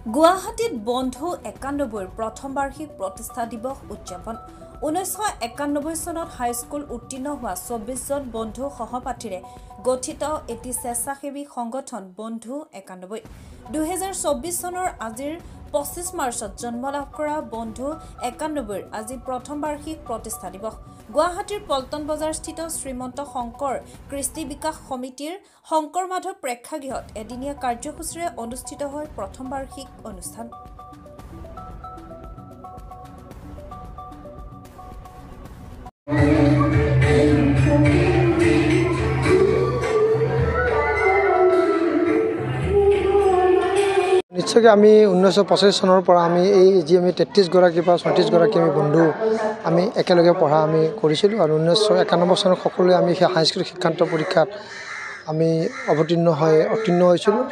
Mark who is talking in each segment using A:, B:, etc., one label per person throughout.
A: গুৱাহাটীত বন্ধু 91 প্ৰথম বাৰ্ষিক প্ৰতিষ্ঠা দিৱস উদযাপন 1991 চনত হাইস্কুল উত্তীৰ্ণ হোৱা 24 জন বন্ধু সহপাঠীৰে গঠিত এটি স্বেচ্ছাসেৱী সংগঠন বন্ধু 91 2024 চনৰ আজিৰ 25 মাৰ্চত জন্ম লাভ কৰা বন্ধু 91 আজি প্ৰথম বাৰ্ষিক প্ৰতিষ্ঠা দিৱস গুৱাহাটীৰ পল্টন বজাৰস্থিত শ্ৰীমন্ত শংকৰ কৃষ্টি বিকাশ সমিতিৰ শংকৰ মাধৱ প্ৰেক্ষাগৃহত এদিনীয়া কাৰ্যসূচীৰে অনুষ্ঠিত হয় প্ৰথম বাৰ্ষিক অনুষ্ঠান
B: নিশ্চয় আমি 1985 চনৰ পৰা আমি এই যি আমি 33 গৰাকী বা 34 গৰাকী আমি বন্ধু আমি একেলগে পঢ়া আমি কৰিছিলোঁ আৰু 1991 চনত সকলোৱে আমি হাইস্কুল শিক্ষান্ত পৰীক্ষাত আমি অৱতীৰ্ণ হৈছিলোঁ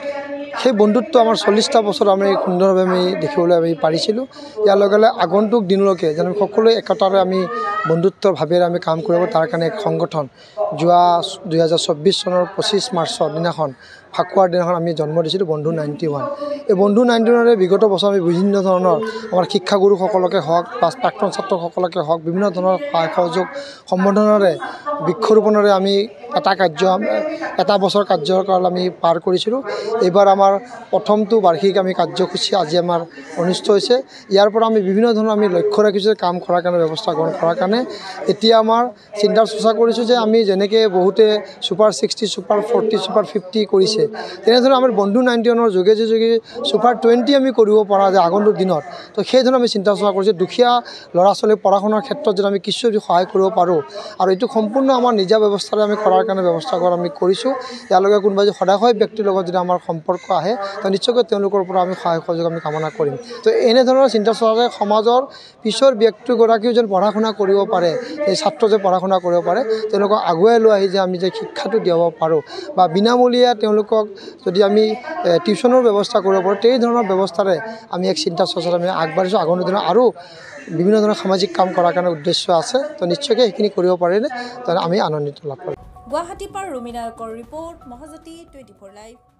B: সেই বন্ধুত্ব আমাৰ 40টা বছৰ আমি সুন্দৰভাৱে আমি দেখিবলৈ আমি পাৰিছিলোঁ ইয়াৰ লগে লগে আগন্তুক দিনলৈকে যেন সকলোৱে একতাৰে আমি বন্ধুত্বৰ ভাৱেৰে আমি কাম কৰিব তাৰ কাৰণে এক সংগঠন যোৱা 2024 চনৰ 25 মাৰ্চৰ দিনাখন ফাকুৱাৰ দিনাখন আমি জন্ম দিছিলোঁ বন্ধু 91 এই বন্ধু 91ৰে বিগত বছৰ আমি বিভিন্ন ধৰণৰ আমাৰ শিক্ষাগুৰুসকলকে হওক বা প্ৰাক্তন ছাত্ৰসকলকে হওক বিভিন্ন ধৰণৰ সহায় সহযোগ সম্বৰ্ধনাৰে বৃক্ষৰোপণৰে আমি এটা বছৰ কাৰ্যকাল আমি পাৰ কৰিছিলোঁ এইবাৰ আমাৰ প্ৰথমটো বাৰ্ষিক আমি কাৰ্যসূচী আজি আমাৰ অনুষ্ঠিত হৈছে ইয়াৰ পৰা আমি বিভিন্ন ধৰণৰ আমি লক্ষ্য ৰাখিছোঁ কাম কৰাৰ কাৰণে ব্যৱস্থা গ্ৰহণ কৰাৰ কাৰণে এতিয়া আমাৰ চিন্তা চৰ্চা কৰিছোঁ যে আমি যেনেকৈ বহুতে ছুপাৰ 60 ছুপাৰ 40 ছুপাৰ 50 কৰিছে তেনেধৰণে আমাৰ বন্ধু 91ৰ যোগে ছুপাৰ 20 আমি কৰিব পৰা যায় আগন্তুক দিনত তো সেইধৰণে আমি চিন্তা চৰ্চা কৰিছোঁ দুখীয়া ল'ৰা ছোৱালী পঢ়া শুনাৰ ক্ষেত্ৰত যদি আমি কিছু সহায় কৰিব পাৰোঁ আৰু এইটো সম্পূৰ্ণ আমাৰ নিজা ব্যৱস্থাৰে আমি কৰাৰ কাৰণে ব্যৱস্থা আমি কৰিছোঁ ইয়াৰ লগে কোনোবা যদি সদায় ব্যক্তিৰ লগত যদি আমাৰ সম্পৰ্ক আহে তো নিশ্চয়কৈ তেওঁলোকৰ পৰা আমি সহায় সহযোগ আমি কামনা কৰিম তো এনেধৰণৰ চিন্তা চৰ্চাৰে সমাজৰ পিছৰ ব্যক্তিগৰাকীও যেন পঢ়া শুনা কৰিব পাৰে এই ছাত্ৰ যে পঢ়া শুনা কৰিব পাৰে তেওঁলোকক আগুৱাই লৈ আহি যে আমি যে শিক্ষাটো দিব পাৰোঁ বা বিনামূলীয়া তেওঁলোকক যদি আমি টিউশ্যনৰ ব্যৱস্থা কৰিব পাৰোঁ সেই ধৰণৰ ব্যৱস্থাৰে আমি এক চিন্তা চৰ্চাত আমি আগবাঢ়িছোঁ আগন্তুক দিনত আৰু বিভিন্ন ধৰণৰ সামাজিক কাম কৰাৰ কাৰণে উদ্দেশ্য আছে তো নিশ্চয়কৈ সেইখিনি কৰিব পাৰিলে আমি আনন্দিত লাভ কৰিম
A: গুৱাহাটীৰ পৰা ৰুমিনায়কৰ ৰিপৰ্ট মহাজ্যোতি 24 লাইভ